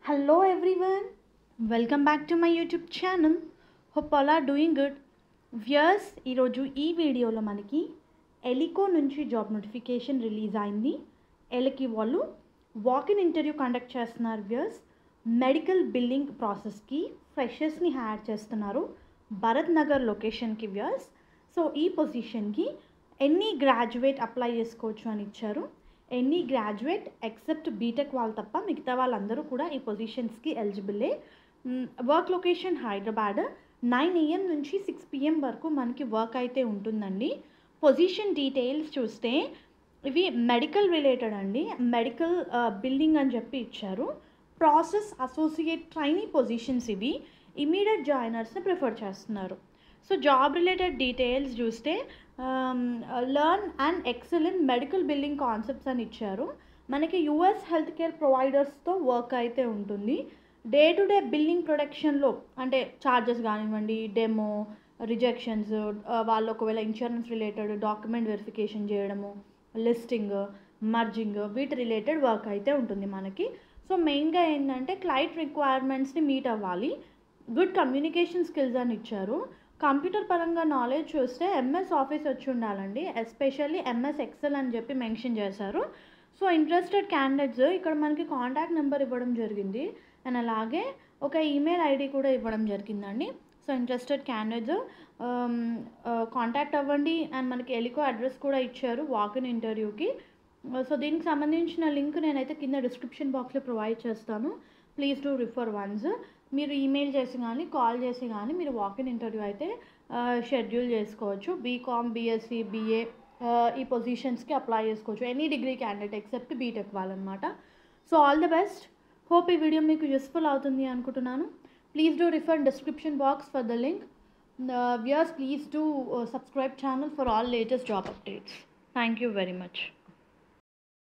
Hello everyone, welcome back to my YouTube channel. Hope all are doing good. Viewers ఈరోజు ఈ వీడియోలో మనకి Elico నుంచి జాబ్ నోటిఫికేషన్ రిలీజ్ అయింది. ఎలికి వాళ్ళు వాకిన్ ఇంటర్వ్యూ కండక్ట్ చేస్తున్నారు. వ్యూయర్స్ మెడికల్ బిల్లింగ్ ప్రాసెస్కి ఫ్రెషర్స్ని హైర్ చేస్తున్నారు భరత్ నగర్ లొకేషన్కి. వ్యూయర్స్ సో ఈ పొజిషన్కి ఎనీ గ్రాడ్యుయేట్ అప్లై చేసుకోవచ్చు అని ఇచ్చారు. ఎనీ గ్రాడ్యుయేట్ ఎక్సెప్ట్ బీటెక్ వాళ్ళు తప్ప మిగతా వాళ్ళందరూ కూడా ఈ పొజిషన్స్కి ఎలిజిబులే. Work location Hyderabad. 9 AM నుంచి 6 PM వరకు మనకి వర్క్ అయితే ఉంటుందండి. పొజిషన్ డీటెయిల్స్ చూస్తే ఇవి మెడికల్ రిలేటెడ్ అండి. మెడికల్ బిల్డింగ్ అని చెప్పి ఇచ్చారు. ప్రాసెస్ అసోసియేట్ ట్రైనీ పొజిషన్స్ ఇవి. ఇమీడియట్ జాయినర్స్ని ప్రిఫర్ చేస్తున్నారు. సో జాబ్ రిలేటెడ్ డీటెయిల్స్ చూస్తే learn and excel in medical billing concepts అని ఇచ్చారు. మనకి US హెల్త్ కేర్ ప్రొవైడర్స్తో వర్క్ అయితే ఉంటుంది. డే టు డే బిల్లింగ్ ప్రొడక్షన్లో అంటే ఛార్జెస్ కానివ్వండి, డెమో, రిజెక్షన్స్, వాళ్ళు ఒకవేళ ఇన్సూరెన్స్ రిలేటెడ్ డాక్యుమెంట్ వెరిఫికేషన్ చేయడము, లిస్టింగ్, మర్జింగ్, వీటి రిలేటెడ్ వర్క్ అయితే ఉంటుంది మనకి. సో మెయిన్గా ఏంటంటే క్లయింట్ రిక్వైర్మెంట్స్ని మీట్ అవ్వాలి. గుడ్ కమ్యూనికేషన్ స్కిల్స్ అని ఇచ్చారు. కంప్యూటర్ పరంగా నాలెడ్జ్ చూస్తే MS ఆఫీస్ వచ్చి ఉండాలండి. ఎస్పెషల్లీ MS ఎక్సెల్ అని చెప్పి మెన్షన్ చేశారు. సో ఇంట్రెస్టెడ్ క్యాండిడేట్స్ ఇక్కడ మనకి కాంటాక్ట్ నెంబర్ ఇవ్వడం జరిగింది అండ్ అలాగే ఒక ఈమెయిల్ ID కూడా ఇవ్వడం జరిగిందండి. సో ఇంట్రెస్టెడ్ క్యాండిడేట్స్ కాంటాక్ట్ అవ్వండి. అండ్ మనకి ఎలికో అడ్రస్ కూడా ఇచ్చారు వాకిన్ ఇంటర్వ్యూకి. సో దీనికి సంబంధించిన లింక్ నేనైతే కింద డిస్క్రిప్షన్ బాక్స్లో ప్రొవైడ్ చేస్తాను. Please do refer once. మీరు ఈమెయిల్ చేసి కానీ కాల్ చేసి కానీ మీరు వాకిన్ ఇంటర్వ్యూ అయితే షెడ్యూల్ చేసుకోవచ్చు. BCom, BSc, BA ఈ పొజిషన్స్కి అప్లై చేసుకోవచ్చు. Any degree candidate except BTech వాళ్ళనమాట. So all the best. Hope ఈ వీడియో మీకు యూస్ఫుల్ అవుతుంది అనుకుంటున్నాను. Please do refer description box for the link. Viewers, please do subscribe channel for all latest job updates. Thank you very much.